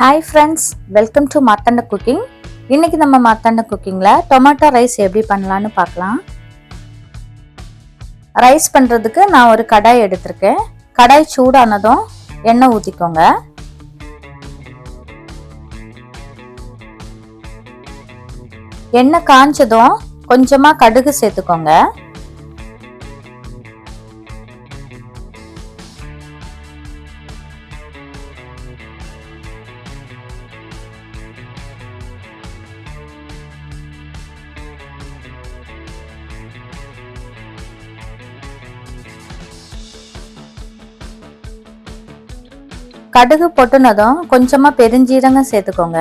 Hi friends, welcome to Marthanda cooking. இன்னைக்கு நம்ம மார்த்தாண்ட குக்கிங்கில் டொமேட்டோ ரைஸ் எப்படி பண்ணலான்னு பார்க்கலாம். ரைஸ் பண்ணுறதுக்கு நான் ஒரு கடாய் எடுத்திருக்கேன். கடாய் சூடானதும் எண்ணெய் ஊற்றிக்கோங்க. எண்ணெய் காஞ்சதும் கொஞ்சமாக கடுகு சேர்த்துக்கோங்க. கடுகு பொட்டுனதும் கொஞ்சமா பெருஞ்சீரகம் சேர்த்துக்கோங்க.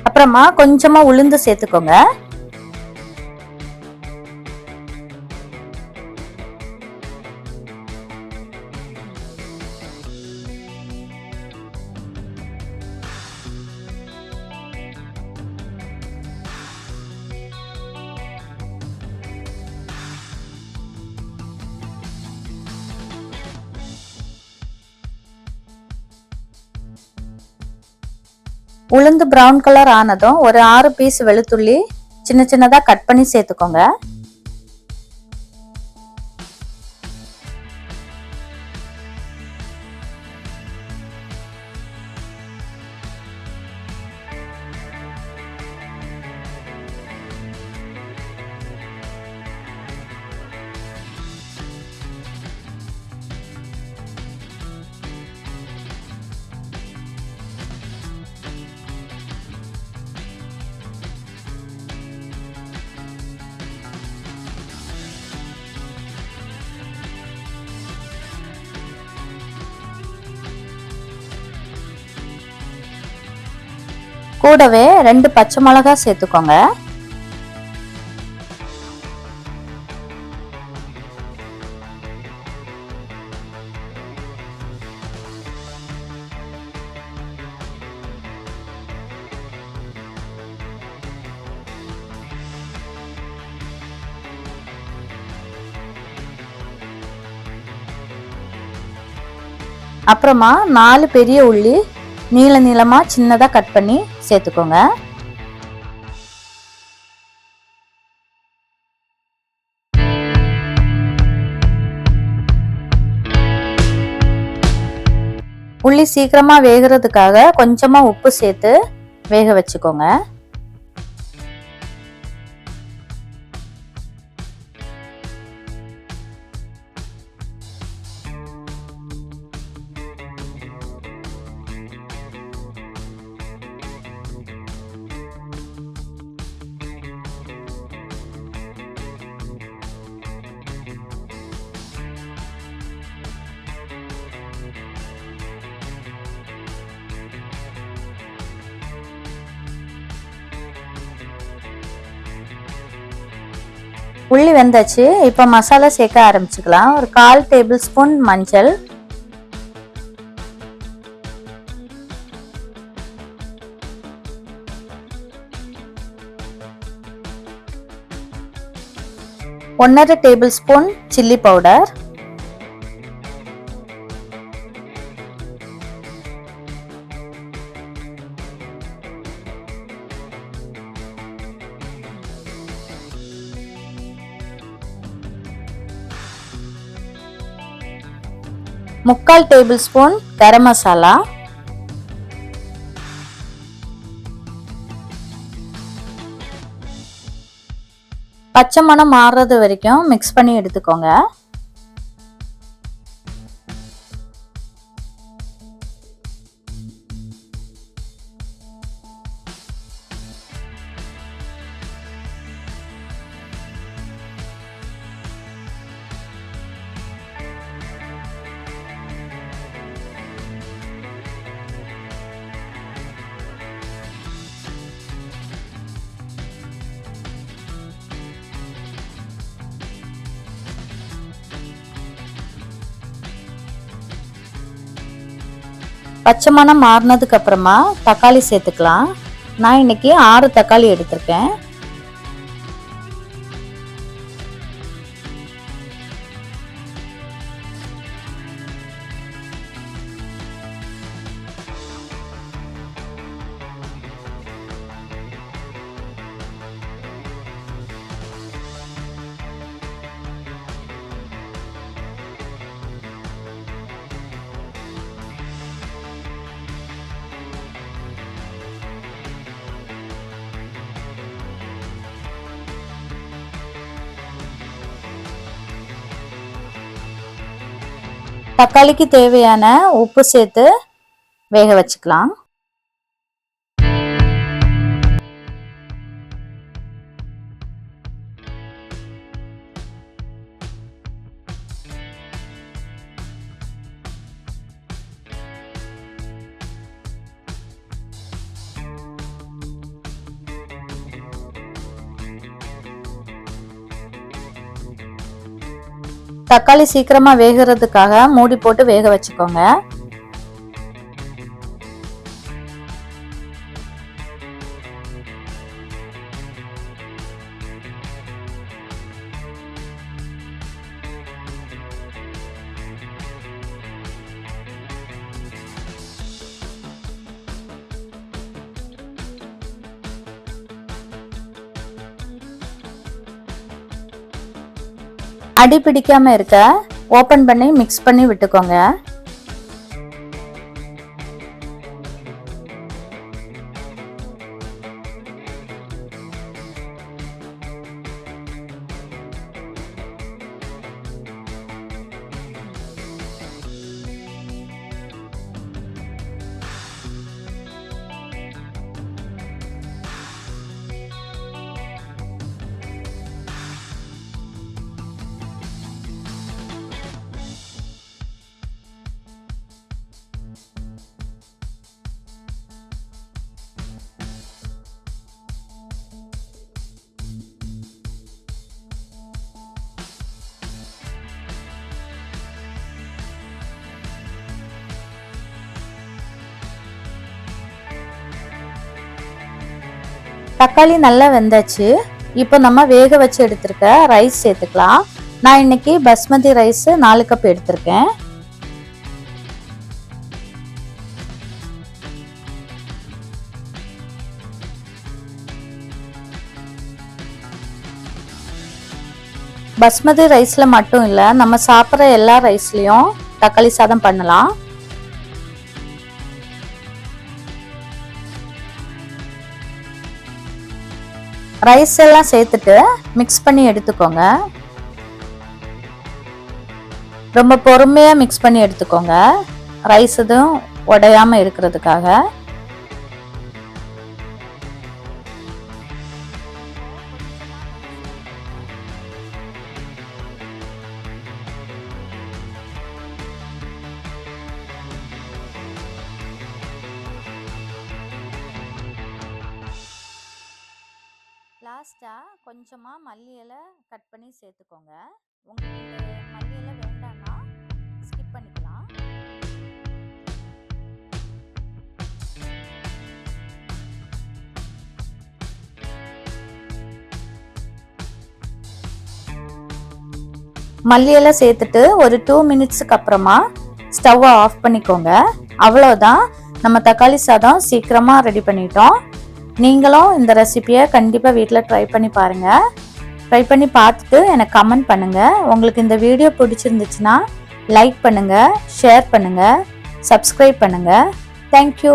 அப்புறமா கொஞ்சமா உளுந்து சேர்த்துக்கோங்க. உளுந்து பிரவுன் கலர் ஆனதும் ஒரு 6 பீஸ் வெளுத்துள்ளி சின்ன சின்னதா கட் பண்ணி சேர்த்துக்கோங்க. கூடவே 2 பச்சை மிளகாய் சேர்த்துக்கோங்க. அப்புறமா 4 பெரிய உள்ளி நீள நீளமா சின்னதா கட் பண்ணி சேர்த்துக்கோங்க. உள்ளி சீக்கிரமா வேகிறதுக்காக கொஞ்சமா உப்பு சேர்த்து வேக வச்சுக்கோங்க. உள்ளி வெந்தாச்சு. இப்போ மசாலா சேர்க்க ஆரம்பிச்சுக்கலாம். ஒரு 1/4 டேபிள் ஸ்பூன் மஞ்சள், ஒன்றரை டேபிள் ஸ்பூன் சில்லி பவுடர், முக்கால் டேபிள் ஸ்பூன் கரம் மசாலா, பச்சை மணம் மாறுறது வரைக்கும் மிக்ஸ் பண்ணி எடுத்துக்கோங்க. பச்சை மணம் மாறினதுக்கு அப்புறமா தக்காளி சேர்த்துக்கலாம். நான் இன்னைக்கு 6 தக்காளி எடுத்திருக்கேன். தக்காளிக்கு தேவையான உப்பு சேர்த்து வேக வச்சுக்கலாம். தக்காளி சீக்கிரமா வேகிறதுக்காக மூடி போட்டு வேக வச்சுக்கோங்க. அடி பிடிக்காம இருக்க ஓபன் பண்ணி மிக்ஸ் பண்ணி விட்டுக்கோங்க. தக்காளி நல்லா வெந்தாச்சு. இப்போ நம்ம வேக வச்சு எடுத்திருக்க ரைஸ் சேர்த்துக்கலாம். நான் இன்னைக்கு பாஸ்மதி ரைஸ் 4 கப் எடுத்திருக்கேன். பாஸ்மதி ரைஸ்ல மட்டும் இல்ல, நம்ம சாப்பிட்ற எல்லா ரைஸ்லயும் தக்காளி சாதம் பண்ணலாம். ரைஸ் எல்லாம் சேர்த்துட்டு மிக்ஸ் பண்ணி எடுத்துக்கோங்க. ரொம்ப பொறுமையா மிக்ஸ் பண்ணி எடுத்துக்கோங்க, ரைஸ் எதுவும் உடையாம இருக்கிறதுக்காக. லாஸ்டா கொஞ்சமா மல்லி இலை கட் பண்ணி சேர்த்துக்கோங்க. உங்களுக்கு இந்த மல்லி இலை வேண்டாம்னா ஸ்கிப் பண்ணிக்கலாம். மல்லி இலை சேர்த்துட்டு ஒரு 2 மினிட்ஸ்க்கு அப்புறமா ஸ்டவ்வை ஆஃப் பண்ணிக்கோங்க. அவ்வளோதான், நம்ம தக்காளி சாதம் சீக்கிரமா ரெடி பண்ணிட்டோம். நீங்களும் இந்த ரெசிபியை கண்டிப்பாக வீட்டில் ட்ரை பண்ணி பாருங்கள். ட்ரை பண்ணி பார்த்துட்டு எனக்கு கமெண்ட் பண்ணுங்கள். உங்களுக்கு இந்த வீடியோ பிடிச்சிருந்துச்சுன்னா லைக் பண்ணுங்கள், ஷேர் பண்ணுங்கள், சப்ஸ்கிரைப் பண்ணுங்கள். தேங்க்யூ.